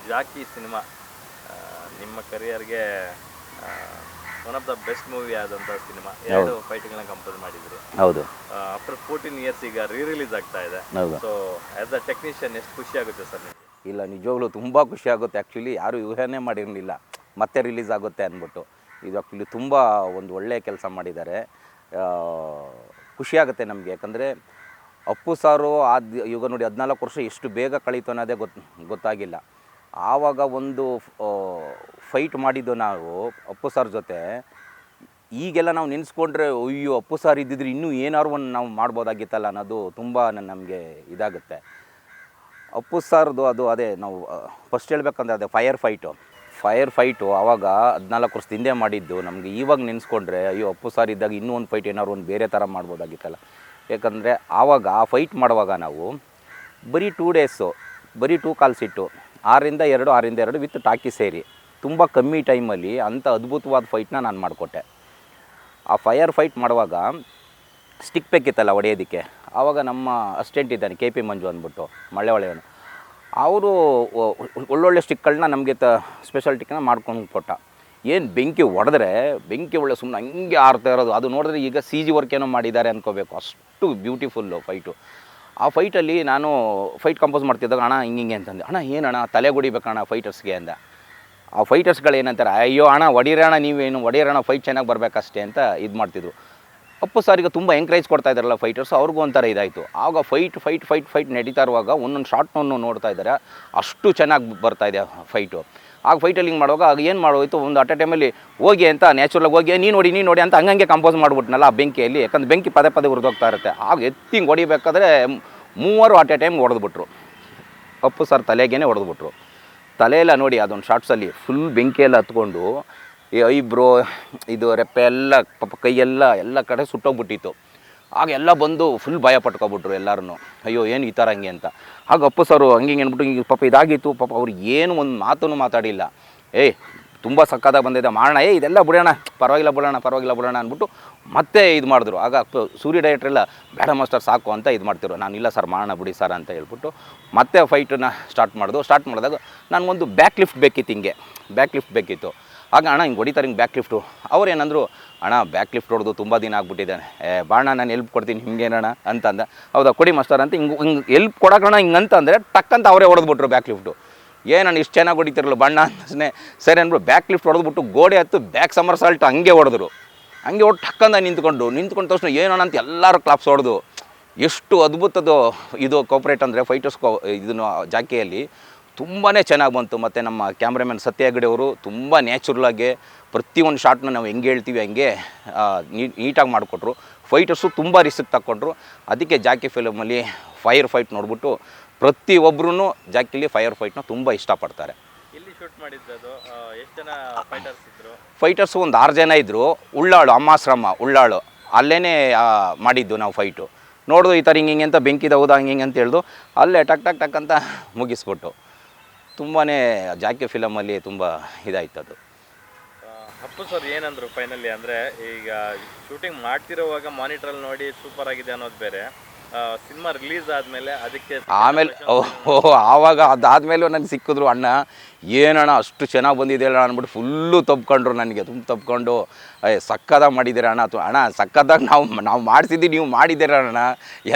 Jackie cinema ನಿಮ್ಮ ಕರಿಯರ್ಗೆ one of the best movie ಆದಂಥ ಸಿನಿಮಾ. 2 ಫೈಟ್ಗಳನ್ನ ಕಂಪೋಸ್ ಮಾಡಿದ್ರಿ. ಹೌದು. ಆಫ್ಟರ್ 14 ಇಯರ್ಸ್ ಈಗ ರಿಲೀಸ್ ಆಗ್ತಾ ಇದೆ. ಸೊ ಆಸ್ ಅ ಟೆಕ್ನಿಷಿಯನ್ ಎಷ್ಟು ಖುಷಿ ಆಗುತ್ತೆ ಸರ್ ನಿಮಗೆ? ಇಲ್ಲ, ನಿಜವಾಗ್ಲೂ ತುಂಬ ಖುಷಿ ಆಗುತ್ತೆ. ಆ್ಯಕ್ಚುಲಿ ಯಾರೂ ಊಹೆನೇ ಮಾಡಿರಲಿಲ್ಲ ಮತ್ತೆ ರಿಲೀಸ್ ಆಗುತ್ತೆ ಅಂದ್ಬಿಟ್ಟು. ಇದು ಆ್ಯಕ್ಚುಲಿ ತುಂಬ ಒಂದು ಒಳ್ಳೆಯ ಕೆಲಸ ಮಾಡಿದ್ದಾರೆ. ಖುಷಿಯಾಗುತ್ತೆ ನಮಗೆ. ಯಾಕಂದರೆ ಅಪ್ಪು ಸಾರು ಈಗ ನೋಡಿ 14 ವರ್ಷ ಎಷ್ಟು ಬೇಗ ಕಳೀತು ಅನ್ನೋದೇ ಗೊತ್ತಾಗಿಲ್ಲ. ಆವಾಗ ಒಂದು ಫೈಟ್ ಮಾಡಿದ್ದು ನಾವು ಅಪ್ಪು ಸಾರ್ ಜೊತೆ. ಈಗೆಲ್ಲ ನಾವು ನೆನೆಸ್ಕೊಂಡ್ರೆ ಅಯ್ಯೋ ಅಪ್ಪು ಸಾರ್ ಇದ್ದಿದ್ರೆ ಇನ್ನೂ ಏನಾದ್ರು ಒಂದು ನಾವು ಮಾಡ್ಬೋದಾಗಿತ್ತಲ್ಲ ಅನ್ನೋದು ತುಂಬ ನಮಗೆ ಇದಾಗುತ್ತೆ. ಅಪ್ಪು ಸಾರ್ದು ಅದೇ ನಾವು ಫಸ್ಟ್ ಹೇಳ್ಬೇಕಂದ್ರೆ ಅದೇ ಫೈರ್ ಫೈಟು ಆವಾಗ 14 ವರ್ಷದ ಹಿಂದೆ ಮಾಡಿದ್ದು. ನಮಗೆ ಇವಾಗ ನೆನೆಸ್ಕೊಂಡ್ರೆ ಅಯ್ಯೋ ಅಪ್ಪು ಸಾರ್ ಇದ್ದಾಗ ಇನ್ನೂ ಒಂದು ಫೈಟ್ ಏನಾದ್ರು ಒಂದು ಬೇರೆ ಥರ ಮಾಡ್ಬೋದಾಗಿತ್ತಲ್ಲ. ಯಾಕಂದರೆ ಆವಾಗ ಆ ಫೈಟ್ ಮಾಡುವಾಗ ನಾವು ಬರೀ 2 ಡೇಸು, ಬರೀ 2 ಕಾಲ್ಸ್ ಇಟ್ಟು 6ರಿಂದ 2 ವಿತ್ ಟಾಕಿ ಸೇರಿ ತುಂಬ ಕಮ್ಮಿ ಟೈಮಲ್ಲಿ ಅಂಥ ಅದ್ಭುತವಾದ ಫೈಟ್ನ ನಾನು ಮಾಡಿಕೊಟ್ಟೆ. ಆ ಫೈಟ್ ಮಾಡುವಾಗ ಸ್ಟಿಕ್ ಬೇಕಿತ್ತಲ್ಲ ಹೊಡೆಯೋದಕ್ಕೆ. ಆವಾಗ ನಮ್ಮ ಅಸಿಸ್ಟೆಂಟ್ ಇದ್ದಾನೆ KP ಮಂಜು ಅಂದ್ಬಿಟ್ಟು, ಮಳ್ಳೆಹೊಳೆಯವನು. ಅವರು ಒಳ್ಳೊಳ್ಳೆ ಸ್ಟಿಕ್ಗಳನ್ನ ನಮಗೆ ಸ್ಪೆಷಾಲಿಟಿನ ಮಾಡ್ಕೊಂಡು ಕೊಟ್ಟ. ಏನು ಬೆಂಕಿ ಒಳ್ಳೆ ಸುಮ್ಮನೆ ಹಂಗೆ ಆರ್ತಾ ಇರೋದು. ಅದು ನೋಡಿದ್ರೆ ಈಗ CG ವರ್ಕ್ ಏನೋ ಮಾಡಿದ್ದಾರೆ ಅಂದ್ಕೋಬೇಕು, ಅಷ್ಟು ಬ್ಯೂಟಿಫುಲ್ಲು ಫೈಟು. ಆ ಫೈಟಲ್ಲಿ ನಾನು ಫೈಟ್ ಕಂಪೋಸ್ ಮಾಡ್ತಿದ್ದಾಗ ಅಣ್ಣ ಹಿಂಗೆ ಅಂತಂದೆ. ಅಣ್ಣ ಏನಣ್ಣ ತಲೆ ಹೊಡಿಬೇಕಣ್ಣ ಫೈಟರ್ಸ್ಗೆ ಅಂದ. ಆ ಫೈಟರ್ಸ್ಗಳು ಏನಂತಾರೆ, ಅಯ್ಯೋ ಅಣ್ಣ ಹೊಡೀರಣ್ಣ, ನೀವೇನು ಹೊಡೀರಣ್ಣ, ಫೈಟ್ ಚೆನ್ನಾಗಿ ಬರಬೇಕಷ್ಟೇ ಅಂತ ಇದು ಮಾಡ್ತಿದ್ರು. ಅಪ್ಪು ಸಾರಿಗೆ ತುಂಬ ಎಂಕರೇಜ್ ಕೊಡ್ತಾ ಇದ್ದಾರಲ್ಲ ಫೈಟರ್ಸ್, ಅವ್ರಿಗೂ ಒಂಥರ ಇದಾಯಿತು. ಆಗ ಫೈಟ್ ನಡೀತಾ ಇರುವಾಗ ಒಂದೊಂದು ಶಾರ್ಟ್ನೂ ನೋಡ್ತಾ ಇದ್ದಾರೆ, ಅಷ್ಟು ಚೆನ್ನಾಗಿ ಬರ್ತಾಯಿದೆ ಫೈಟು. ಆಗ ಫೈಟಲ್ಲಿ ಹಿಂಗೆ ಮಾಡುವಾಗ ಆಗ ಏನು ಮಾಡೋಯ್ತು, ಒಂದು ಅಟ್ ಎ ಟೈಮಲ್ಲಿ ಹೋಗಿ ಅಂತ ನ್ಯಾಚುರಲಾಗಿ ಹೋಗಿ ನೀನು ನೋಡಿ ಅಂತ ಹಂಗೆ ಕಂಪೋಸ್ ಮಾಡಿಬಿಟ್ನಲ್ಲ ಆ ಬೆಂಕಿಯಲ್ಲಿ. ಯಾಕಂದ್ರೆ ಬೆಂಕಿ ಪದೇ ಉರಿದೋಗ್ತಾ ಇರುತ್ತೆ. ಆಗ ಎತ್ತಿಂಗೆ ಹೊಡಿಬೇಕಾದ್ರೆ 3 ಅಟ್ ಎ ಟೈಮ್ ಹೊಡೆದ್ಬಿಟ್ರು. ಅಪ್ಪು ಸಾರ್ ತಲೆಗೇ ಹೊಡೆದ್ಬಿಟ್ರು. ತಲೆಯೆಲ್ಲ ನೋಡಿ ಅದೊಂದು ಶಾರ್ಟ್ಸಲ್ಲಿ ಫುಲ್ ಬೆಂಕಿಯೆಲ್ಲ ಹತ್ಕೊಂಡು ಈ ಐಬ್ರೋ ಇದು ರೆಪ್ಪೆ ಎಲ್ಲ ಕೈಯೆಲ್ಲ ಕಡೆ ಸುಟ್ಟೋಗ್ಬಿಟ್ಟಿತ್ತು. ಆಗ ಎಲ್ಲ ಬಂದು ಫುಲ್ ಭಯ ಪಟ್ಕೊಬಿಟ್ರು ಎಲ್ಲರೂ, ಅಯ್ಯೋ ಏನು ಈ ಥರ ಹಂಗೆ ಅಂತ. ಆಗ ಅಪ್ಪು ಸಾರು ಹಂಗೆ ಅಂದ್ಬಿಟ್ಟು ಹಿಂಗೆ ಪಾಪ ಇದಾಗಿತ್ತು. ಪಾಪ ಅವ್ರು ಏನು ಒಂದು ಮಾತನ್ನು ಮಾತಾಡಿಲ್ಲ. ತುಂಬ ಸಕ್ಕತ್ತಾಗಿ ಬಂದಿದೆ ಮಾಡೋಣ, ಇದೆಲ್ಲ ಬಿಡೋಣ, ಪರವಾಗಿಲ್ಲ ಬಿಡೋಣ ಅಂದ್ಬಿಟ್ಟು ಮತ್ತೆ ಇದು ಮಾಡಿದ್ರು. ಆಗ ಸೂರ್ಯ ಡೈರೆಕ್ಟ್ರೆಲ್ಲ ಬೇಡ ಮಾಸ್ಟರ್ ಸಾಕು ಅಂತ ಇದು ಮಾಡ್ತಿರು. ನಾನು ಇಲ್ಲ ಸರ್ ಮಾಡೋಣ ಬಿಡಿ ಸರ್ ಅಂತ ಹೇಳ್ಬಿಟ್ಟು ಮತ್ತೆ ಫೈಟನ್ನ ಸ್ಟಾರ್ಟ್ ಮಾಡಿದಾಗ ನನಗೊಂದು ಬ್ಯಾಕ್ ಲಿಫ್ಟ್ ಬೇಕಿತ್ತು. ಆಗ ಅಣ್ಣ ಹಿಂಗೆ ಹೊಡಿತಾರೆ, ಹಿಂಗೆ ಬ್ಯಾಕ್ ಲಿಫ್ಟು. ಅವ್ರೇನಂದ್ರು, ಅಣ್ಣ ಬ್ಯಾಕ್ ಲಿಫ್ಟ್ ಹೊಡೆದು ತುಂಬ ದಿನ ಆಗ್ಬಿಟ್ಟಿದ್ದಾನೆ, ಬಾಣ ನಾನು ಎಲ್ಪ್ ಕೊಡ್ತೀನಿ ನಿಮ್ಗೇನಣ್ಣ ಅಂತಂದ. ಹೌದಾ ಕೊಡಿ ಮಾಸ್ಟರ್ ಅಂತ ಹಿಂಗೆ ಎಲ್ಪ್ ಕೊಡೋಣ ಹಿಂಗಂತಂದರೆ ಟಕ್ಕಂತ ಅವರೇ ಹೊಡೆದ್ಬಿಟ್ರು ಬ್ಯಾಕ್ ಲಿಫ್ಟು. ಏನಣ್ಣ ಇಷ್ಟು ಚೆನ್ನಾಗಿ ಹೊಡಿತಿರಲ್ಲ ಬಣ್ಣ ಅಂತನೇ ಸರಿ ಅಂದ್ಬಿಟ್ಟು ಬ್ಯಾಕ್ ಲಿಫ್ಟ್ ಹೊಡೆದ್ಬಿಟ್ಟು ಗೋಡೆ ಹತ್ತು ಬ್ಯಾಕ್ ಸಮರ್ಸಾಲ್ಟ್ ಹಂಗೆ ಹೊಡೆದ್ರು. ಹಂಗೆ ಹೊಟ್ಟು ಟಕ್ಕಂದ ನಿಂತ್ಕೊಂಡು ತಕ್ಷಣ ಏನಣ್ಣ ಅಂತ ಎಲ್ಲರೂ ಕ್ಲಾಪ್ಸ್ ಹೊಡೆದು. ಎಷ್ಟು ಅದ್ಭುತದ್ದು ಇದು ಕೋಪ್ರೇಟ್ ಅಂದರೆ ಫೈಟರ್ಸ್ ಇದನ್ನು ಜಾಕಿಯಲ್ಲಿ ತುಂಬಾ ಚೆನ್ನಾಗಿ ಬಂತು. ಮತ್ತು ನಮ್ಮ ಕ್ಯಾಮ್ರಾಮನ್ ಸತ್ಯ ಹೆಗಡೆ ಅವರು ತುಂಬ ನ್ಯಾಚುರಲಾಗಿ ಪ್ರತಿಯೊಂದು ಶಾಟ್ನ ನಾವು ಹೆಂಗೆ ಹೇಳ್ತೀವಿ ಹಂಗೆ ನೀಟಾಗಿ ಮಾಡಿಕೊಟ್ರು. ಫೈಟರ್ಸು ತುಂಬ ರಿಸ್ಕ್ ತಗೊಂಡ್ರು. ಅದಕ್ಕೆ ಜಾಕಿ ಫಿಲಮಲ್ಲಿ ಫೈಟ್ ನೋಡ್ಬಿಟ್ಟು ಪ್ರತಿಯೊಬ್ಬರೂ ಜಾಕಿಲಿ ಫೈಟ್ನ ತುಂಬ ಇಷ್ಟಪಡ್ತಾರೆ. ಎಲ್ಲಿ ಶೂಟ್ ಮಾಡಿದ್ದು? ಎಷ್ಟು ಜನ ಫೈಟರ್ಸ್ ಇದ್ದರು? ಫೈಟರ್ಸು ಒಂದು 6 ಜನ ಇದ್ದರು. ಉಳ್ಳಾಳು ಅಮ್ಮಾಶ್ರಮ ಉಳ್ಳಾಳು ಅಲ್ಲೇ ಮಾಡಿದ್ದು ನಾವು ಫೈಟು. ನೋಡಿದು ಈ ಥರ ಹಿಂಗೆ ಅಂತ ಬೆಂಕಿದ ಹೌದಾ ಹಿಂಗೆ ಅಂತ ಹೇಳ್ದು ಅಲ್ಲೇ ಟಕ್ ಅಂತ ಮುಗಿಸ್ಬಿಟ್ಟು ತುಂಬಾ ಜಾಕಿ ಫಿಲಮಲ್ಲಿ ತುಂಬ ಇದಾಯ್ತು ಅದು. ಅಪ್ಪು ಸರ್ ಏನಂದ್ರು ಫೈನಲಿ? ಅಂದರೆ ಈಗ ಶೂಟಿಂಗ್ ಮಾಡ್ತಿರೋವಾಗ ಮಾನಿಟ್ರಲ್ಲಿ ನೋಡಿ ಸೂಪರ್ ಆಗಿದೆ ಅನ್ನೋದು ಬೇರೆ, ಸಿನಿಮಾ ರಿಲೀಸ್ ಆದಮೇಲೆ ಅದಕ್ಕೆ ಆಮೇಲೆ ಆವಾಗ ಅದಾದಮೇಲೂ ನನಗೆ ಸಿಕ್ಕಿದ್ರು, ಅಣ್ಣ ಏನಣ್ಣ ಅಷ್ಟು ಚೆನ್ನಾಗಿ ಬಂದಿದೆ ಅಣ್ಣ ಅಂದ್ಬಿಟ್ಟು ಫುಲ್ಲು ತಪ್ಕೊಂಡ್ರು. ನನಗೆ ತಪ್ಕೊಂಡು ಸಕ್ಕದಾಗಿ ಮಾಡಿದ್ದೀರ ಅಣ್ಣ ಸಕ್ಕದಾಗಿ ನಾವು ಮಾಡಿಸಿದ್ದು ನೀವು ಮಾಡಿದ್ದೀರ ಅಣ್ಣ,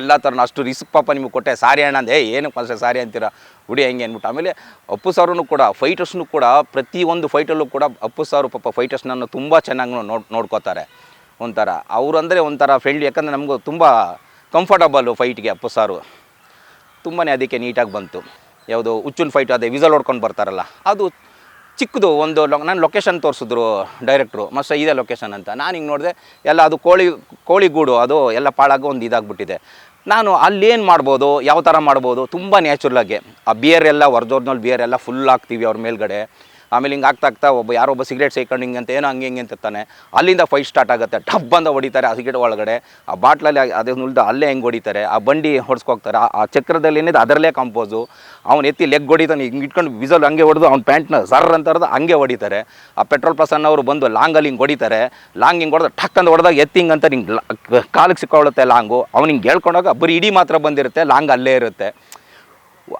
ಎಲ್ಲ ಥರನ ಅಷ್ಟು ರಿಸ್ಕ್ ಪಾಪ ನಿಮಗೆ ಕೊಟ್ಟೆ, ಸಾರಿ ಅಣ್ಣ ಅಂದೆ. ಏನಕ್ಕೆ ಅಷ್ಟೇ ಸಾರಿ ಅಂತೀರ ಹುಡಿ ಹೆಂಗೆ ಅಂದ್ಬಿಟ್ಟು. ಆಮೇಲೆ ಅಪ್ಪು ಸಾರೂ ಕೂಡ ಫೈಟರ್ಸ್ನೂ ಕೂಡ ಪ್ರತಿಯೊಂದು ಫೈಟಲ್ಲೂ ಕೂಡ ಅಪ್ಪು ಸಾರು ಪಾಪ ಫೈಟರ್ಸ್ನನ್ನು ತುಂಬ ಚೆನ್ನಾಗಿ ನೋಡ್ಕೋತಾರೆ. ಒಂಥರ ಅವರಂದರೆ ಒಂಥರ ಫ್ರೆಂಡ್ಲಿ. ಯಾಕಂದರೆ ನಮಗೂ ತುಂಬ ಕಂಫರ್ಟಬಲ್ಲು ಫೈಟ್ಗೆ ಅಪ್ಪು ಸಾರು. ತುಂಬಾ ಅದಕ್ಕೆ ನೀಟಾಗಿ ಬಂತು. ಯಾವುದು ಹುಚ್ಚುನ್ ಫೈಟ್ ಅದೇ ವಿಸಲ್ ಹೊಡ್ಕೊಂಡು ಬರ್ತಾರಲ್ಲ ಅದು ಚಿಕ್ಕದು ಒಂದು ನಾನು ಲೊಕೇಶನ್ ತೋರಿಸಿದ್ರು ಡೈರೆಕ್ಟ್ರು, ಮಸ್ತ್ ಇದೆ ಲೊಕೇಶನ್ ಅಂತ. ನಾನು ಹಿಂಗೆ ನೋಡಿದೆ ಎಲ್ಲ ಅದು ಕೋಳಿ ಗೂಡು ಅದು ಎಲ್ಲ ಪಾಳಾಗಿ ಒಂದು ಇದಾಗ್ಬಿಟ್ಟಿದೆ. ನಾನು ಅಲ್ಲೇನು ಮಾಡ್ಬೋದು, ಯಾವ ಥರ ಮಾಡ್ಬೋದು, ತುಂಬ ನ್ಯಾಚುರಲಾಗಿ ಆ ಬಿಯರ್ ಎಲ್ಲ ಒರಿಜಿನಲ್ ಬಿಯರ್ ಎಲ್ಲ ಫುಲ್ ಹಾಕ್ತೀವಿ ಅವ್ರ ಮೇಲ್ಗಡೆ. ಆಮೇಲೆ ಹಿಂಗೆ ಆಗ್ತಾ ಯಾರೊಬ್ಬ ಸಿಗರೇಟ್ ಸೇಕೊಂಡು ಹಿಂಗೆ ಅಂತ ಏನೋ ಹಂಗೆ ಅಂತಾನೆ ಅಲ್ಲಿಂದ ಫೈಟ್ ಸ್ಟಾರ್ಟ್ ಆಗುತ್ತೆ. ಟಬ್ ಅಂತ ಹೊಡಿತಾರೆ ಆ ಸಿಗರೇಟ್ ಒಳಗಡೆ, ಆ ಬಾಟ್ಲಲ್ಲಿ ಅದೇ ನುಲ್ದು ಅಲ್ಲೇ ಹೆಂಗೆ ಹೊಡಿತಾರೆ, ಆ ಬಂಡಿ ಹೊಡ್ಸ್ಕೋಗ್ತಾರೆ, ಆ ಚಕ್ರದಲ್ಲಿ ಏನಿದೆ ಅದರಲ್ಲೇ ಕಂಪೋಸು. ಅವ್ನು ಎತ್ತಿ ಲೆಗ್ ಹೊಡಿತಾನೆ, ಹಿಂಗೆ ಇಟ್ಕೊಂಡು ವಿಸಲ್ ಹಂಗೆ ಹೊಡೆದು ಅವ್ನ ಪ್ಯಾಂಟ್ನ ಸರ್ರ್ ಅಂತಾರದು ಹಂಗೆ ಹೊಡಿತಾರೆ. ಆ ಪೆಟ್ರೋಲ್ ಪ್ರಸನ್ನವರು ಬಂದು ಲಾಂಗಲ್ಲಿ ಹಿಂಗೆ ಹೊಡಿತಾರೆ, ಲಾಂಗ್ ಹಿಂಗೆ ಹೊಡೆದ ಟಕ್ ಅಂತ ಹೊಡೆದಾಗ ಎತ್ತಿಂಗ್ ಅಂತ ಹಿಂಗೆ ಕಾಲಿಗೆ ಸಿಕ್ಕೊಳ್ಳುತ್ತೆ ಲಾಂಗು. ಅವ್ನು ಹಿಂಗೆ ಹೇಳ್ಕೊಂಡಾಗ ಬರೀ ಇಡೀ ಮಾತ್ರ ಬಂದಿರುತ್ತೆ, ಲಾಂಗ್ ಅಲ್ಲೇ ಇರುತ್ತೆ.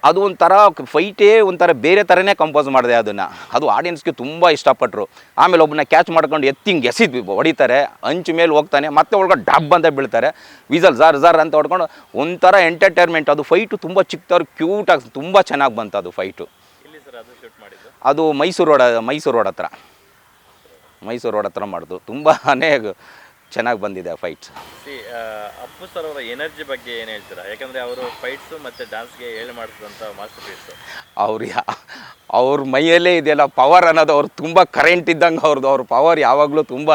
ಅದು ಒಂಥರ ಫೈಟೇ ಒಂಥರ ಬೇರೆ ಥರನೇ ಕಂಪೋಸ್ ಮಾಡಿದೆ ಅದನ್ನು. ಅದು ಆಡಿಯನ್ಸ್ಗೆ ತುಂಬ ಇಷ್ಟಪಟ್ಟರು. ಆಮೇಲೆ ಒಬ್ಬನ ಕ್ಯಾಚ್ ಮಾಡ್ಕೊಂಡು ಎತ್ತಿಂಗ್ ಎಸಿದ್ವಿ ಹೊಡಿತಾರೆ, ಅಂಚು ಮೇಲೆ ಹೋಗ್ತಾನೆ, ಮತ್ತೆ ಒಳಗಡೆ ಡಬ್ ಅಂತ ಬೀಳ್ತಾರೆ, ವಿಸಲ್ ಝರ್ ಅಂತ ಹೊಡ್ಕೊಂಡು ಒಂಥರ ಎಂಟರ್ಟೈನ್ಮೆಂಟ್. ಅದು ಫೈಟು ತುಂಬ ಚಿಕ್ಕದವ್ರು ಕ್ಯೂಟಾಗಿ ತುಂಬ ಚೆನ್ನಾಗಿ ಬಂತು ಅದು ಫೈಟು. ಅದು ಮೈಸೂರು ರೋಡ್ ಹತ್ರ ಮಾಡಿದ್ರು. ತುಂಬಾ ಚೆನ್ನಾಗಿ ಬಂದಿದೆ ಫೈಟ್ಸ್. ಅಪ್ಪು ಸರ್ ಅವರ ಎನರ್ಜಿ ಬಗ್ಗೆ ಏನು ಹೇಳ್ತೀರಾ? ಯಾಕಂದರೆ ಅವರು ಫೈಟ್ಸು ಮತ್ತು ಡ್ಯಾನ್ಸ್ಗೆ ಹೇಳಿ ಮಾಡಿಸಿದಂಥ ಮಾಸ್ಟರ್ ಪೀಸು. ಅವ್ರ ಮೈಯಲ್ಲೇ ಇದೆಯಲ್ಲ ಪವರ್ ಅನ್ನೋದು, ಅವ್ರು ತುಂಬ ಕರೆಂಟ್ ಇದ್ದಂಗೆ ಅವ್ರ ಪವರ್ ಯಾವಾಗಲೂ ತುಂಬ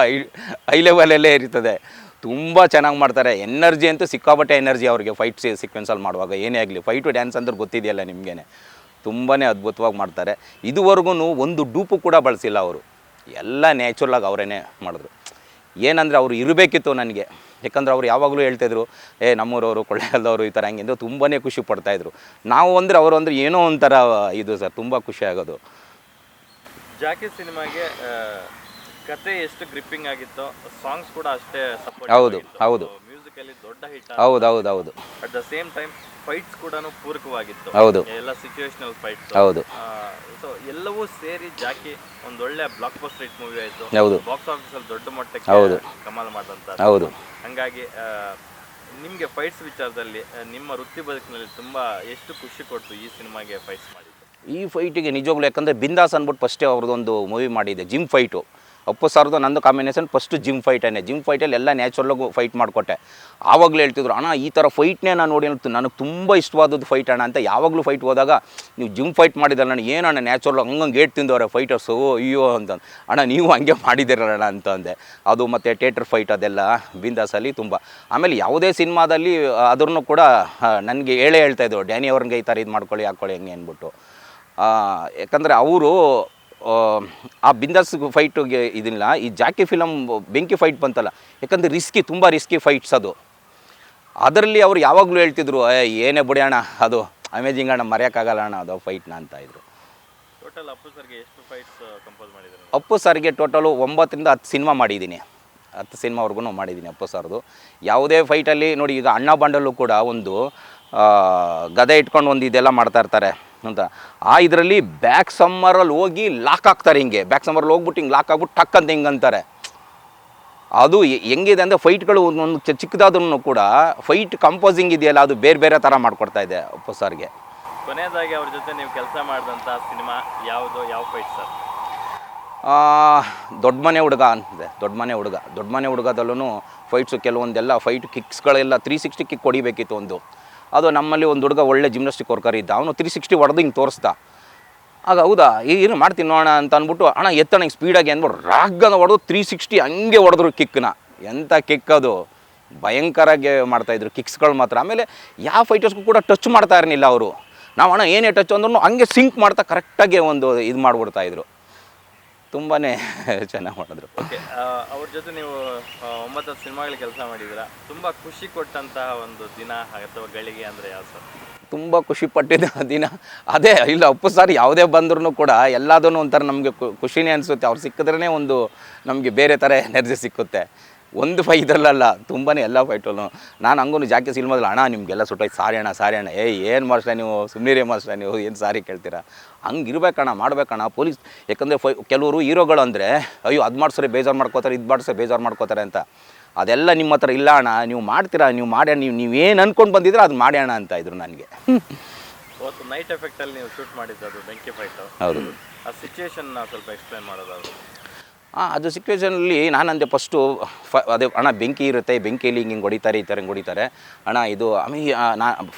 ಹೈ ಲೆವೆಲಲ್ಲೇ ಇರ್ತದೆ. ತುಂಬ ಚೆನ್ನಾಗಿ ಮಾಡ್ತಾರೆ. ಎನರ್ಜಿ ಅಂತೂ ಸಿಕ್ಕಾಪಟ್ಟೆ ಎನರ್ಜಿ ಅವ್ರಿಗೆ ಫೈಟ್ ಸೀಕ್ವೆನ್ಸಲ್ಲಿ ಮಾಡುವಾಗ. ಏನೇ ಆಗಲಿ ಫೈಟು ಡ್ಯಾನ್ಸ್ ಅಂದ್ರೆ ಗೊತ್ತಿದೆಯಲ್ಲ ನಿಮಗೇ, ತುಂಬಾ ಅದ್ಭುತವಾಗಿ ಮಾಡ್ತಾರೆ. ಇದುವರೆಗೂ ಒಂದು ಡೂಪು ಕೂಡ ಬಳಸಿಲ್ಲ ಅವರು, ಎಲ್ಲ ನ್ಯಾಚುರಲಾಗಿ ಅವರೇ ಮಾಡಿದ್ರು. ಏನಂದರೆ ಅವರು ಇರಬೇಕಿತ್ತು ನನಗೆ, ಯಾಕಂದ್ರೆ ಅವ್ರು ಯಾವಾಗಲೂ ಹೇಳ್ತಾಯಿದ್ರು, ನಮ್ಮೂರವರು ಕೊಳ್ಳೇಗಾಲದವರು ಈ ಥರ ಹಂಗೆ ತುಂಬಾ ಖುಷಿ ಪಡ್ತಾಯಿದ್ರು. ನಾವು ಅಂದರೆ ಅವರು ಅಂದರೆ ಏನೋ ಒಂಥರ ಇದು ಸರ್, ತುಂಬ ಖುಷಿ ಆಗೋದು. ಜಾಕಿ ಸಿನಿಮಾಗೆ ಕತೆ ಎಷ್ಟು ಗ್ರಿಪ್ಪಿಂಗ್ ಆಗಿತ್ತೋ, ಸಾಂಗ್ಸ್ ಕೂಡ ಅಷ್ಟೇ ಸಪೋರ್ಟ್. ಹೌದು ಮ್ಯೂಸಿಕಲ್ಲಿ ದೊಡ್ಡ ಹಿಟ್. ಹೌದು at the same time fights ಕೂಡ ಪೂರಕವಾಗಿತ್ತು. ಹೌದು, ಎಲ್ಲ ಸಿಚುವೇಶನಲ್ ಫೈಟ್ಸ್. ಹೌದು. ಸೊ ಎಲ್ಲವೂ ಸೇರಿ ಜಾಕಿ ಒಂದೊಳ್ಳೆ ಬ್ಲಾಕ್ ಬಸ್ಟರ್ ಹಿಟ್ ಮೂವಿ ಆಯಿತು. ಹೌದು. ಬಾಕ್ಸ್ ಆಫೀಸಲ್ಲಿ ದೊಡ್ಡ ಮಟ್ಟಕ್ಕೆ ಕಮಾಲ್ ಮಾಡಿದಂಥ. ಹೌದು. ಹಂಗಾಗಿ ನಿಮಗೆ ಫೈಟ್ಸ್ ವಿಚಾರದಲ್ಲಿ ನಿಮ್ಮ ವೃತ್ತಿ ಬದುಕಿನಲ್ಲಿ ತುಂಬ ಎಷ್ಟು ಖುಷಿ ಕೊಡ್ತು ಈ ಸಿನಿಮಾಗೆ ಫೈಟ್ಸ್ ಮಾಡಿದ್ದು? ಈ ಫೈಟಿಗೆ ನಿಜವಾಗ್ಲೂ, ಯಾಕಂದರೆ ಬಿಂದಾಸ್ ಅಂದ್ಬಿಟ್ಟು ಫಸ್ಟೇ ಅವ್ರದ್ದೊಂದು ಮೂವಿ ಮಾಡಿದೆ, ಜಿಮ್ ಫೈಟು. ಅಪ್ಪು ಸರ್ದು ನಂದು ಕಾಂಬಿನೇಷನ್ ಫಸ್ಟು ಜಿಮ್ ಫೈಟೇನೆ. ಜಿಮ್ ಫೈಟಲ್ಲಿ ಎಲ್ಲ ನ್ಯಾಚುರಲಾಗೂ ಫೈಟ್ ಮಾಡಿಕೊಟ್ಟೆ. ಆವಾಗಲೇ ಹೇಳ್ತಿದ್ರು, ಅಣ್ಣ ಈ ಥರ ಫೈಟ್ನೇ ನಾನು ನೋಡಿ ನನಗೆ ತುಂಬ ಇಷ್ಟವಾದದ್ದು ಫೈಟ್ ಅಣ್ಣ ಅಂತ. ಯಾವಾಗಲೂ ಫೈಟ್ ಹೋದಾಗ ನೀವು ಜಿಮ್ ಫೈಟ್ ಮಾಡಿದಲ್ಲ ನಾನು, ಏನಣ್ಣ ನ್ಯಾಚುರಲ್ ಹಂಗಂಗೆ ಗೇಟ್ ತಿಂದವ್ರೆ ಫೈಟರ್ಸು, ಅಯ್ಯೋ ಅಂತ. ಅಣ್ಣ ನೀವು ಹಂಗೆ ಮಾಡಿದ್ದೀರಣ್ಣ ಅಂತ ಅಂದೆ. ಅದು ಮತ್ತು ಥಿಯೇಟರ್ ಫೈಟ್ ಅದೆಲ್ಲ ಬಿಂದಾಸಲ್ಲಿ ತುಂಬ. ಆಮೇಲೆ ಯಾವುದೇ ಸಿನಿಮಾದಲ್ಲಿ ಅದನ್ನು ಕೂಡ ನನಗೆ ಹೇಳ್ತಾಯಿದ್ರು, ಡ್ಯಾನಿ ಅವ್ರಿಗೆ ಈ ಥರ ಇದು ಮಾಡ್ಕೊಳ್ಳಿ ಹಾಕ್ಕೊಳ್ಳಿ ಹಂಗೆ ಅಂದ್ಬಿಟ್ಟು. ಯಾಕಂದರೆ ಅವರು ಆ ಬಿಂದಾಸ್ ಫೈಟಿಗೆ ಇದಿಲ್ಲ. ಈ ಜಾಕಿ ಫಿಲಮ್ ಬೆಂಕಿ ಫೈಟ್ ಬಂತಲ್ಲ, ಯಾಕಂದರೆ ತುಂಬ ರಿಸ್ಕಿ ಫೈಟ್ಸ್ ಅದು. ಅದರಲ್ಲಿ ಅವರು ಯಾವಾಗಲೂ ಹೇಳ್ತಿದ್ರು, ಏನೇ ಬಿಡಿ ಅಣ್ಣ, ಅದು ಅಮೇಜಿಂಗ್ ಅಣ್ಣ, ಮರೆಯೋಕ್ಕಾಗಲ್ಲ ಅಣ್ಣ ಅದು ಫೈಟ್ನ ಅಂತ ಇದ್ರು. ಟೋಟಲ್ ಅಪ್ಪು ಸರ್ಗೆ ಎಷ್ಟು ಫೈಟ್ಸ್ ಕಂಪೋಸ್ ಮಾಡಿದ್ರು? ಅಪ್ಪು ಸರ್ಗೆ ಟೋಟಲು 9ರಿಂದ 10 ಸಿನಿಮಾ ಮಾಡಿದ್ದೀನಿ. 10 ಸಿನಿಮಾವರೆಗೂ ಮಾಡಿದ್ದೀನಿ ಅಪ್ಪು ಸರ್ದು. ಯಾವುದೇ ಫೈಟಲ್ಲಿ ನೋಡಿ, ಈಗ ಅಣ್ಣ ಬಾಂಡಲ್ಲೂ ಕೂಡ ಒಂದು ಗದೆ ಇಟ್ಕೊಂಡು ಒಂದು ಇದೆಲ್ಲ ಮಾಡ್ತಾಯಿರ್ತಾರೆ ಅಂತ. ಇದರಲ್ಲಿ ಬ್ಯಾಕ್ ಸಮ್ಮರಲ್ಲಿ ಹೋಗಿ ಲಾಕ್ ಆಗ್ತಾರೆ, ಹಿಂಗೆ ಬ್ಯಾಕ್ ಸಮ್ಮರಲ್ಲಿ ಹೋಗ್ಬಿಟ್ಟು ಹಿಂಗೆ ಲಾಕ್ ಆಗ್ಬಿಟ್ಟು ಟಕ್ ಅಂತ ಹಿಂಗೆ ಅಂತಾರೆ. ಅದು ಹೆಂಗಿದೆ ಅಂದರೆ ಫೈಟ್ಗಳು ಒಂದು ಚಿಕ್ಕದಾದ್ರೂ ಕೂಡ ಫೈಟ್ ಕಂಪೋಸಿಂಗ್ ಇದೆಯಲ್ಲ, ಅದು ಬೇರೆ ಬೇರೆ ಥರ ಮಾಡ್ಕೊಡ್ತಾ ಇದೆ ಅಪ್ಪು ಸರ್ಗೆ. ಕೊನೆಯದಾಗಿ ಅವ್ರ ಜೊತೆ ನೀವು ಕೆಲಸ ಮಾಡಿದಂಥ ಸಿನಿಮಾ ಯಾವ ಫೈಟ್ ಸರ್? ದೊಡ್ಡ ಮನೆ ಹುಡುಗ ಅಂತಿದೆ. ದೊಡ್ಡ ಮನೆ ಹುಡುಗದಲ್ಲೂ ಫೈಟ್ಸು ಕೆಲವೊಂದೆಲ್ಲ ಫೈಟ್ ಕಿಕ್ಸ್ಗಳೆಲ್ಲ 360 ಕಿಕ್ ಹೊಡಿಬೇಕಿತ್ತು ಒಂದು. ಅದು ನಮ್ಮಲ್ಲಿ ಒಂದು ಹುಡುಗ ಒಳ್ಳೆ ಜಿಮ್ನಾಸ್ಟಿಕ್ ವರ್ಕರ್ ಇದ್ದ, ಅವನು 360 ಹೊಡೆದು ಹಿಂಗೆ ತೋರಿಸ್ದ. ಆಗ ಹೌದಾ ಏನು ಮಾಡ್ತೀನಿ ನೋಡೋಣ ಅಂತ ಅಂದ್ಬಿಟ್ಟು, ಅಣ್ಣ ಎತ್ತಣ ಹಿಂಗೆ ಸ್ಪೀಡಾಗಿ ಅಂದ್ಬಿಟ್ಟು ರಾಗನ ಹೊಡೆದು 360 ಹಂಗೆ ಹೊಡೆದ್ರು ಕಿಕ್ನ. ಎಂಥ ಕಿಕ್ ಅದು, ಭಯಂಕರಾಗಿ ಮಾಡ್ತಾಯಿದ್ರು ಕಿಕ್ಸ್ಗಳು ಮಾತ್ರ. ಆಮೇಲೆ ಯಾವ ಫೈಟರ್ಸ್ಗೂ ಕೂಡ ಟಚ್ ಮಾಡ್ತಾ ಇರಲಿಲ್ಲ ಅವರು. ನಾವು ಅಣ್ಣ ಏನೇ ಟಚ್ ಅಂದ್ರೂ ಹಂಗೆ ಸಿಂಕ್ ಮಾಡ್ತಾ ಕರೆಕ್ಟಾಗಿ ಒಂದು ಇದು ಮಾಡಿಬಿಡ್ತಾಯಿದ್ರು. ತುಂಬಾ ಚೆನ್ನಾಗಿ ಮಾಡಿದ್ರು. ಓಕೆ, ಅವ್ರ ಜೊತೆ ನೀವು 9 ಸಿನಿಮಾಗಳಿಗೆ ಕೆಲಸ ಮಾಡಿದ್ದೀರಾ. ತುಂಬ ಖುಷಿ ಕೊಟ್ಟಂತಹ ಒಂದು ದಿನ ಅಥವಾ ಗಳಿಗೆ ಅಂದರೆ ಯಾವ ಸರ್? ತುಂಬ ಖುಷಿ ಪಟ್ಟಿದ್ದ ದಿನ ಅದೇ. ಇಲ್ಲ, ಅಪ್ಪು ಸರ್ ಯಾವುದೇ ಬಂದ್ರೂ ಕೂಡ ಎಲ್ಲದೂ ಒಂಥರ ನಮಗೆ ಖುಷಿನೇ ಅನಿಸುತ್ತೆ. ಅವ್ರು ಸಿಕ್ಕಿದ್ರೇ ಒಂದು ನಮಗೆ ಬೇರೆ ಥರ ಎನರ್ಜಿ ಸಿಕ್ಕುತ್ತೆ. ಒಂದು ಇದರಲ್ಲ, ತುಂಬಾ ಎಲ್ಲ ಫೈಟಲ್ಲೂ ನಾನು ಹಂಗೂ ಜಾಕಿ ಸಿನಿಮಾದಲ್ಲಿ, ಅಣ್ಣ ನಿಮಗೆಲ್ಲ ಸುಟ್ಟೋಯ್ತು, ಸಾರಿ ಅಣ್ಣ, ಏನು ಮಾಸ್ಟ್ರೆ ನೀವು, ಸುಮ್ಮನಿರೇ ಮಾಸ್ಟ್ರೆ ನೀವು, ಏನು ಸಾರಿ ಕೇಳ್ತೀರಾ, ಹಂಗೆ ಇರಬೇಕಣ್ಣ, ಮಾಡಬೇಕಣ್ಣ ಪೊಲೀಸ್. ಯಾಕಂದರೆ ಕೆಲವರು ಹೀರೋಗಳು ಅಂದರೆ ಅಯ್ಯೋ ಅದು ಮಾಡಿಸ್ರೆ ಬೇಜಾರು ಮಾಡ್ಕೋತಾರೆ, ಇದು ಮಾಡಿಸ್ರೆ ಬೇಜಾರು ಮಾಡ್ಕೋತಾರೆ ಅಂತ. ಅದೆಲ್ಲ ನಿಮ್ಮ ಹತ್ರ ಇಲ್ಲ ಅಣ್ಣ, ನೀವು ಮಾಡ್ತೀರಾ, ನೀವು ಮಾಡಿ, ನೀವೇನು ಅಂದ್ಕೊಂಡು ಬಂದಿದ್ರೆ ಅದು ಮಾಡಿ ಅಣ್ಣ ಅಂತ ಇದ್ರು ನನಗೆ. ಇವತ್ತು ನೈಟ್ ಎಫೆಕ್ಟಲ್ಲಿ ನೀವು ಶೂಟ್ ಮಾಡಿದ್ದು ಬೆಂಕಿ ಫೈಟು. ಹೌದು. ಆ ಸಿಚುವೇಶನ್ನ ಸ್ವಲ್ಪ ಎಕ್ಸ್ಪ್ಲೇನ್ ಮಾಡೋದಾದ್ರು? ಅದು ಸಿಚುವೇಷನಲ್ಲಿ ನಾನಂದೆ ಫಸ್ಟು ಅದೇ ಅಣ್ಣ ಬೆಂಕಿ ಇರುತ್ತೆ, ಬೆಂಕಿಯಲ್ಲಿ ಹಿಂಗೆ ಹೊಡಿತಾರೆ, ಈ ಥರ ಹಿಂಗೆ ಹೊಡಿತಾರೆ ಅಣ್ಣ. ಇದು ಆಮೇಲೆ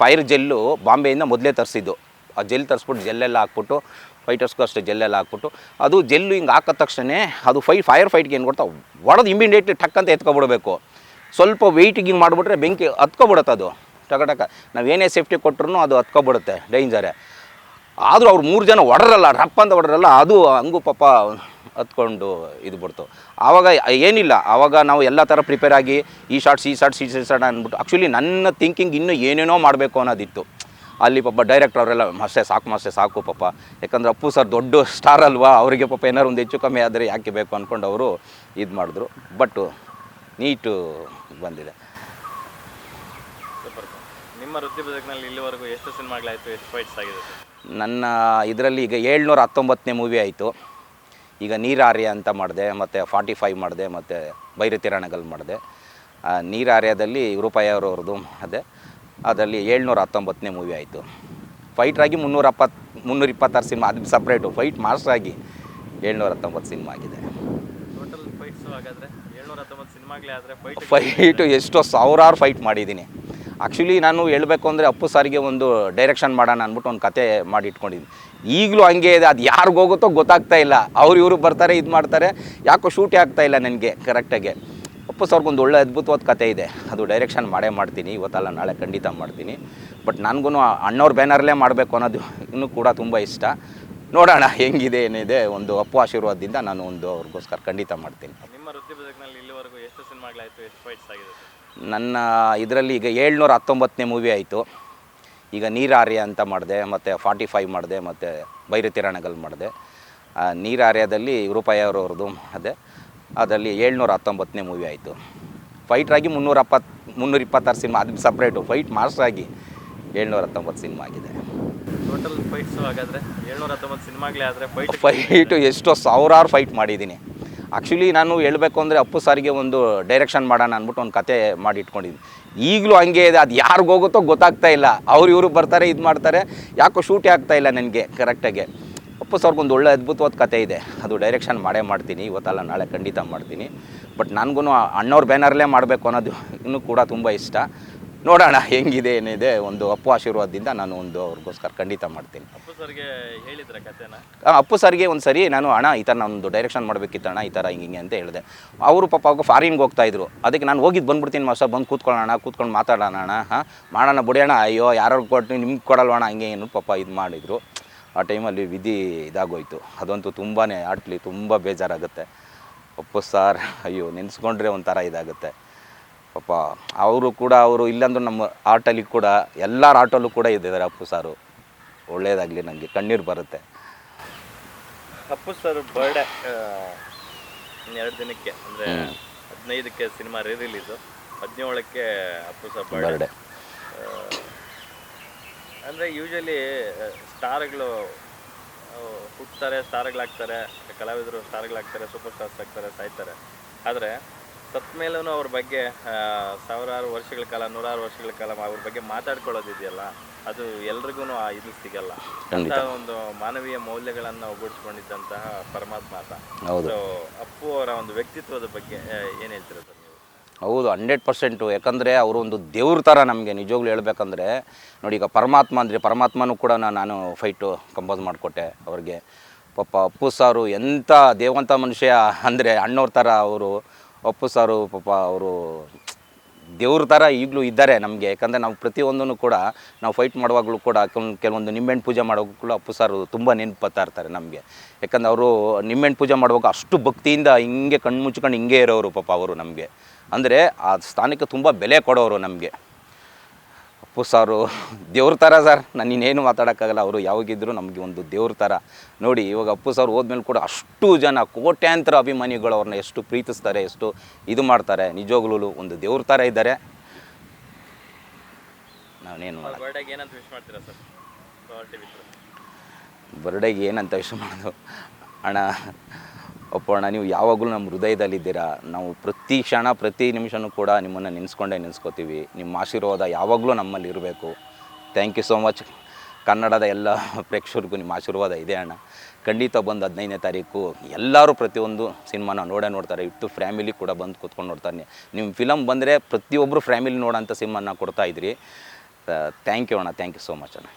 ಫೈರ್ ಜೆಲ್ಲು ಬಾಂಬೆಯಿಂದ ಮೊದಲೇ ತರಿಸಿದ್ದು. ಆ ಜೆಲ್ ತರಿಸ್ಬಿಟ್ಟು ಜೆಲ್ಲೆಲ್ಲ ಹಾಕ್ಬಿಟ್ಟು, ಫೈಟರ್ಸ್ಗೂ ಅಷ್ಟೇ ಜೆಲ್ಲೆಲ್ಲ ಹಾಕ್ಬಿಟ್ಟು, ಅದು ಜೆಲ್ಲು ಹಿಂಗೆ ಹಾಕಿದ ತಕ್ಷಣ ಅದು ಫೈರ್ ಫೈಟ್ಗೆ ಏನು ಕೊಡ್ತಾ ಹೊಡೆದು ಇಮಿಡಿಯೇಟ್ಲಿ ಟಕ್ ಅಂತ ಎತ್ಕೊಬಿಡ್ಬೇಕು. ಸ್ವಲ್ಪ ವೆಯ್ಟಿಗೆ ಹಿಂಗೆ ಮಾಡಿಬಿಟ್ರೆ ಬೆಂಕಿ ಹತ್ಕೊಬಿಡುತ್ತೆ ಅದು ಟಕ. ನಾವೇನೇ ಸೇಫ್ಟಿ ಕೊಟ್ಟರು ಅದು ಹತ್ಕೊಬಿಡುತ್ತೆ, ಡೇಂಜರೇ. ಆದರೂ ಅವ್ರು 3 ಜನ ಹೊಡ್ರಲ್ಲ, ರಪ್ಪ ಅಂತ ಹೊಡ್ರಲ್ಲ, ಅದು ಹಂಗೂ ಪಾಪ ಹತ್ಕೊಂಡು ಇದು ಬಿಡ್ತು. ಆವಾಗ ಏನಿಲ್ಲ, ಆವಾಗ ನಾವು ಎಲ್ಲ ಥರ ಪ್ರಿಪೇರ್ ಆಗಿ ಈ ಶಾರ್ಟ್ಸ್ ಅಂದ್ಬಿಟ್ಟು, ಆ್ಯಕ್ಚುಲಿ ನನ್ನ ಥಿಂಕಿಂಗ್ ಇನ್ನೂ ಏನೇನೋ ಮಾಡಬೇಕು ಅನ್ನೋದಿತ್ತು. ಅಲ್ಲಿ ಪಾಪ ಡೈರೆಕ್ಟರ್ ಅವರೆಲ್ಲ ಅಷ್ಟೇ ಸಾಕು ಪಾಪ, ಯಾಕಂದರೆ ಅಪ್ಪು ಸರ್ ದೊಡ್ಡ ಸ್ಟಾರ್ ಅಲ್ವಾ, ಅವರಿಗೆ ಪಾಪ ಏನಾರು ಒಂದು ಹೆಚ್ಚು ಕಮ್ಮಿ ಆದರೆ ಯಾಕೆ ಬೇಕು ಅಂದ್ಕೊಂಡು ಅವರು ಇದು ಮಾಡಿದ್ರು. ಬಟ್ ನೀಟು ಬಂದಿದೆ. ಸೂಪರ್. ನಿಮ್ಮ ನಿಮ್ಮ ವೃತ್ತಿ ಬದುಕಿನಲ್ಲಿ ಇಲ್ಲಿವರೆಗೂ ಎಷ್ಟು ಸಿನಿಮಾಗಳಾಯಿತು, ಎಷ್ಟು ಫೈಟ್ಸ್ ಆಗಿದೆ ಸರ್? ನನ್ನ ಇದರಲ್ಲಿ ಈಗ 719ನೇ ಮೂವಿ ಆಯಿತು. ಈಗ ನೀರಾರ್ಯ ಅಂತ ಮಾಡಿದೆ, ಮತ್ತು 45 ಮಾಡಿದೆ, ಮತ್ತು ಬೈರತಿರಣಗಲ್ ಮಾಡಿದೆ. ನೀರಾರ್ಯದಲ್ಲಿ ರೂಪಾಯಿ ಅವ್ರದ್ದು ಅದೇ ಅದರಲ್ಲಿ 719ನೇ ಮೂವಿ ಆಯಿತು. ಫೈಟ್ರಾಗಿ 326 ಸಿನಿಮಾ, ಅದು ಸಪ್ರೇಟು. ಫೈಟ್ ಮಾಸ್ಟ್ರಾಗಿ 719 ಸಿನಿಮಾ ಆಗಿದೆ. ಟೋಟಲ್ ಫೈಟ್ಸು ಹಾಗಾದರೆ 719 ಸಿನಿಮಾಗಳೇ ಆದರೆ ಫೈಟು ಎಷ್ಟೋ ಸಾವಿರಾರು ಫೈಟ್ ಮಾಡಿದ್ದೀನಿ. ಆ್ಯಕ್ಚುಲಿ ನಾನು ಹೇಳಬೇಕು ಅಂದರೆ ಅಪ್ಪು ಸಾರಿಗೆ ಒಂದು ಡೈರೆಕ್ಷನ್ ಮಾಡೋಣ ಅಂದ್ಬಿಟ್ಟು ಒಂದು ಕತೆ ಮಾಡಿ ಇಟ್ಕೊಂಡಿದ್ದೀನಿ. ಈಗಲೂ ಹಂಗೆ ಇದೆ, ಅದು ಯಾರಿಗೂ ಹೋಗುತ್ತೋ ಗೊತ್ತಾಗ್ತಾ ಇಲ್ಲ. ಇವರು ಬರ್ತಾರೆ, ಇದು ಮಾಡ್ತಾರೆ, ಯಾಕೋ ಶೂಟೇ ಆಗ್ತಾಯಿಲ್ಲ ನನಗೆ ಕರೆಕ್ಟಾಗಿ. ಅಪ್ಪು ಸಾರ್ಗೊಂದು ಒಳ್ಳೆ ಅದ್ಭುತವಾದ ಕತೆ ಇದೆ, ಅದು ಡೈರೆಕ್ಷನ್ ಮಾಡೇ ಮಾಡ್ತೀನಿ, ಇವತ್ತಲ್ಲ ನಾಳೆ ಖಂಡಿತ ಮಾಡ್ತೀನಿ. ಬಟ್ ನನಗೂ ಅಣ್ಣವ್ರ ಬ್ಯಾನರ್ಲೇ ಮಾಡಬೇಕು ಅನ್ನೋದು ಇನ್ನೂ ಕೂಡ ತುಂಬ ಇಷ್ಟ. ನೋಡೋಣ ಹೆಂಗಿದೆ ಏನಿದೆ. ಒಂದು ಅಪ್ಪು ಆಶೀರ್ವಾದದಿಂದ ನಾನು ಒಂದು ಅವ್ರಿಗೋಸ್ಕರ ಖಂಡಿತ ಮಾಡ್ತೀನಿ. ನಿಮ್ಮ ವೃತ್ತಿ ಬದುಕಿನಲ್ಲಿ ಇಲ್ಲಿವರೆಗೂ ಎಷ್ಟು ಸಿನಿಮಾಗಳಾಯಿತು, ಎಷ್ಟು ಫೈಟ್ಸ್ ಆಗಿದೆ ಸರ್? ನನ್ನ ಇದರಲ್ಲಿ ಈಗ 719ನೇ ಮೂವಿ ಆಯಿತು. ಈಗ ನೀರಾರ್ಯ ಅಂತ ಮಾಡಿದೆ, ಮತ್ತು 45 ಮಾಡಿದೆ, ಮತ್ತು ಬೈರತಿರಣಗಲ್ ಮಾಡಿದೆ. ನೀರಾರ್ಯದಲ್ಲಿ ರೂಪಾಯಿ ಅವ್ರದ್ದು ಅದೇ ಅದರಲ್ಲಿ 719ನೇ ಮೂವಿ ಆಯಿತು. ಫೈಟ್ರಾಗಿ 326 ಸಿನಿಮಾ, ಅದು ಸಪ್ರೇಟು. ಫೈಟ್ ಮಾಸ್ಟ್ರಾಗಿ 719 ಸಿನಿಮಾ ಆಗಿದೆ. ಟೋಟಲ್ ಫೈಟ್ಸು ಹಾಗಾದರೆ 719 ಸಿನಿಮಾಗಳೇ ಆದರೆ ಫೈಟು ಎಷ್ಟೋ ಸಾವಿರಾರು ಫೈಟ್ ಮಾಡಿದ್ದೀನಿ. ಆ್ಯಕ್ಚುಲಿ ನಾನು ಹೇಳಬೇಕು ಅಂದರೆ ಅಪ್ಪು ಸಾರಿಗೆ ಒಂದು ಡೈರೆಕ್ಷನ್ ಮಾಡೋಣ ಅಂದ್ಬಿಟ್ಟು ಒಂದು ಕತೆ ಮಾಡಿ ಇಟ್ಕೊಂಡಿದ್ದೀನಿ. ಈಗಲೂ ಹಂಗೆ ಇದೆ, ಅದು ಯಾರಿಗೂ ಹೋಗುತ್ತೋ ಗೊತ್ತಾಗ್ತಾ ಇಲ್ಲ. ಇವರು ಬರ್ತಾರೆ, ಇದು ಮಾಡ್ತಾರೆ, ಯಾಕೋ ಶೂಟೇ ಆಗ್ತಾಯಿಲ್ಲ ನನಗೆ ಕರೆಕ್ಟಾಗಿ. ಅಪ್ಪು ಸಾರ್ಗೊಂದು ಒಳ್ಳೆ ಅದ್ಭುತವಾದ ಕತೆ ಇದೆ, ಅದು ಡೈರೆಕ್ಷನ್ ಮಾಡೇ ಮಾಡ್ತೀನಿ, ಇವತ್ತಲ್ಲ ನಾಳೆ ಖಂಡಿತ ಮಾಡ್ತೀನಿ. ಬಟ್ ನನಗೂ ಅಣ್ಣವ್ರ ಬ್ಯಾನರ್ಲೇ ಮಾಡಬೇಕು ಅನ್ನೋದು ಇನ್ನೂ ಕೂಡ ತುಂಬ ಇಷ್ಟ. ನೋಡೋಣ ಹೆಂಗಿದೆ ಏನಿದೆ. ಒಂದು ಅಪ್ಪು ಆಶೀರ್ವಾದದಿಂದ ನಾನು ಒಂದು ಅವ್ರಿಗೋಸ್ಕರ ಖಂಡಿತ ಮಾಡ್ತೀನಿ. ಅಪ್ಪು ಸರ್ಗೆ ಹೇಳಿದ್ರೆ ಕತೆನ? ಅಪ್ಪು ಸರ್ಗೆ ಒಂದು ಸರಿ ನಾನು ಅಣ್ಣ ಈ ಥರ ನಾನೊಂದು ಡೈರೆಕ್ಷನ್ ಮಾಡಬೇಕಿತ್ತಣ್ಣ, ಈ ಥರ ಹಿಂಗೆ ಅಂತ ಹೇಳಿದೆ. ಅವರು ಪಾಪ ಅವಾಗ ಫಾರಿನ್ಗೆ ಹೋಗ್ತಾಯಿದ್ರು. ಅದಕ್ಕೆ ನಾನು ಹೋಗಿದ್ದು ಬಂದುಬಿಡ್ತೀನಿ ಮಾಸ್ಟರ್, ಬಂದು ಕೂತ್ಕೊಳ್ಳೋಣ, ಕೂತ್ಕೊಂಡು ಮಾತಾಡೋಣ ಅಣ್ಣ, ಮಾಡೋಣ ಬಿಡೋಣ, ಅಯ್ಯೋ ಯಾರು ಕೊಟ್ಟು ನಿಮ್ಗೆ ಕೊಡಲ್ವಣ ಹಂಗೆ ಏನು ಪಾಪ ಇದು ಮಾಡಿದರು. ಆ ಟೈಮಲ್ಲಿ ವಿಧಿ ಇದಾಗೋಯ್ತು. ಅದಂತೂ ತುಂಬಾ ಆಟ್ಲಿ ತುಂಬ ಬೇಜಾರಾಗುತ್ತೆ. ಅಪ್ಪು ಸಾರ್ ಅಯ್ಯೋ ನೆನೆಸ್ಕೊಂಡ್ರೆ ಒಂಥರ ಇದಾಗುತ್ತೆ ಪಾಪ. ಅವರು ಇಲ್ಲಾಂದ್ರೂ ನಮ್ಮ ಆರ್ಟಲ್ಲಿ ಕೂಡ ಎಲ್ಲರ ಆರ್ಟಲ್ಲೂ ಕೂಡ ಇದ್ದಾರೆ ಅಪ್ಪು ಸಾರು. ಒಳ್ಳೆಯದಾಗಲಿ, ನನಗೆ ಕಣ್ಣೀರು ಬರುತ್ತೆ. ಅಪ್ಪು ಸರ್ ಬರ್ಡೇ ಇನ್ನೆರಡು ದಿನಕ್ಕೆ ಅಂದರೆ 15ಕ್ಕೆ ಸಿನಿಮಾ ರಿಲೀಸು, 17ಕ್ಕೆ ಅಪ್ಪು ಸರ್ ಬರ್ಡೇ. ಅಂದರೆ ಯೂಶಲಿ ಸ್ಟಾರ್ಗಳು ಹುಟ್ಟುತ್ತಾರೆ, ಸ್ಟಾರ್ಗಳಾಗ್ತಾರೆ, ಕಲಾವಿದರು ಸ್ಟಾರ್ಗಳಾಗ್ತಾರೆ, ಸೂಪರ್ ಸ್ಟಾರ್ಸ್ ಆಗ್ತಾರೆ, ಸಾಯ್ತಾರೆ. ಆದರೆ ಸತ್ತ ಮೇಲೂ ಅವ್ರ ಬಗ್ಗೆ ಸಾವಿರಾರು ವರ್ಷಗಳ ಕಾಲ, 100 ವರ್ಷಗಳ ಕಾಲ ಅವ್ರ ಬಗ್ಗೆ ಮಾತಾಡ್ಕೊಳ್ಳೋದಿದೆಯಲ್ಲ, ಅದು ಎಲ್ರಿಗೂ ಇದು ಸಿಗಲ್ಲ. ಅಂತ ಒಂದು ಮಾನವೀಯ ಮೌಲ್ಯಗಳನ್ನು ಒಗ್ಗೂಡಿಸ್ಕೊಂಡಿದ್ದಂತಹ ಪರಮಾತ್ಮ ಆತ. ಸೊ ಅಪ್ಪು ಅವರ ಒಂದು ವ್ಯಕ್ತಿತ್ವದ ಬಗ್ಗೆ ಏನು ಹೇಳ್ತೀರಾ ಸರ್ ನೀವು? ಹೌದು, 100%. ಯಾಕಂದರೆ ಅವರು ಒಂದು ದೇವ್ರ ಥರ ನಮಗೆ ನಿಜವಾಗ್ಲೂ ಹೇಳ್ಬೇಕಂದ್ರೆ. ನೋಡಿ, ಈಗ ಪರಮಾತ್ಮ ಅಂದರೆ ಪರಮಾತ್ಮನೂ ಕೂಡ ನಾನು ಫೈಟು ಕಂಪೋಸ್ ಮಾಡಿಕೊಟ್ಟೆ ಅವ್ರಿಗೆ. ಪಾಪ ಅಪ್ಪು ಸಾರು ಎಂಥ ದೇವಂತ ಮನುಷ್ಯ ಅಂದರೆ ಅಣ್ಣವ್ರ ಥರ ಅವರು. ಅಪ್ಪು ಸಾರು ಪಾಪ ಅವರು ದೇವ್ರ ಥರ ಈಗಲೂ ಇದ್ದಾರೆ ನಮಗೆ. ಯಾಕಂದರೆ ನಾವು ಪ್ರತಿಯೊಂದೂ ಕೂಡ ನಾವು ಫೈಟ್ ಮಾಡುವಾಗಲೂ ಕೂಡ ಕೆಲವೊಂದು ನಿಂಬೆಹಣ್ಣು ಪೂಜೆ ಮಾಡೋಕ್ಕೂ ಅಪ್ಪು ಸಾರು ತುಂಬ ನೆನಪತ್ತಾ ಇರ್ತಾರೆ ನಮಗೆ. ಯಾಕಂದರೆ ಅವರು ನಿಂಬೆಹಣ್ಣು ಪೂಜೆ ಮಾಡುವಾಗ ಅಷ್ಟು ಭಕ್ತಿಯಿಂದ ಹಿಂಗೆ ಕಣ್ಣು ಮುಚ್ಕೊಂಡು ಹಿಂಗೆ ಇರೋರು ಪಾಪ ಅವರು ನಮಗೆ. ಅಂದರೆ ಆ ಸ್ಥಾನಕ್ಕೆ ತುಂಬ ಬೆಲೆ ಕೊಡೋರು ನಮಗೆ. ಅಪ್ಪು ಸಾರು ದೇವ್ರ ಥರ ಸರ್, ನಾನು ಇನ್ನೇನು ಮಾತಾಡೋಕ್ಕಾಗಲ್ಲ. ಅವರು ಯಾವಾಗಿದ್ದರೂ ನಮಗೆ ಒಂದು ದೇವ್ರ ಥರ. ನೋಡಿ, ಇವಾಗ ಅಪ್ಪು ಸಾರು ಹೋದ್ಮೇಲೆ ಕೂಡ ಅಷ್ಟು ಜನ ಕೋಟ್ಯಾಂತರ ಅಭಿಮಾನಿಗಳು ಅವ್ರನ್ನ ಎಷ್ಟು ಪ್ರೀತಿಸ್ತಾರೆ, ಎಷ್ಟು ಇದು ಮಾಡ್ತಾರೆ. ನಿಜವಾಗ್ಲೂ ಒಂದು ದೇವ್ರ ಥರ ಇದ್ದಾರೆ. ನಾನೇನು ಬರ್ಡೇಗೆ ಏನಂತ ವಿಶ್ ಮಾಡ್ತೀರಾ ಸರ್? ಬರ್ಡೇಗೆ ಏನಂತ ವಿಶ್ ಮಾಡೋದು? ಅಣ್ಣ ಅಪ್ಪಣ್ಣ, ನೀವು ಯಾವಾಗಲೂ ನಮ್ಮ ಹೃದಯದಲ್ಲಿದ್ದೀರಾ. ನಾವು ಪ್ರತಿ ಕ್ಷಣ ಪ್ರತಿ ನಿಮಿಷವೂ ಕೂಡ ನಿಮ್ಮನ್ನು ನೆನೆಸ್ಕೋತೀವಿ. ನಿಮ್ಮ ಆಶೀರ್ವಾದ ಯಾವಾಗಲೂ ನಮ್ಮಲ್ಲಿ ಇರಬೇಕು. Thank you so much. ಕನ್ನಡದ ಎಲ್ಲ ಪ್ರೇಕ್ಷಕರಿಗೂ ನಿಮ್ಮ ಆಶೀರ್ವಾದ ಇದೆ ಅಣ್ಣ. ಖಂಡಿತ ಬಂದು 15ನೇ ತಾರೀಕು ಎಲ್ಲರೂ ಪ್ರತಿಯೊಂದು ಸಿನಿಮಾನ ನೋಡ್ತಾರೆ. ಇಟ್ಟು ಫ್ಯಾಮಿಲಿ ಕೂಡ ಬಂದು ಕೂತ್ಕೊಂಡು ನೋಡ್ತಾರೆ. ನಿಮ್ಮ ಫಿಲಮ್ ಬಂದರೆ ಪ್ರತಿಯೊಬ್ಬರು ಫ್ಯಾಮಿಲಿ ನೋಡೋಂಥ ಸಿನಿಮಾನ ಕೊಡ್ತಾಯಿದ್ರಿ. ಥ್ಯಾಂಕ್ ಯು ಅಣ್ಣ, ಥ್ಯಾಂಕ್ ಯು ಸೋ ಮಚ್ ಅಣ್ಣ.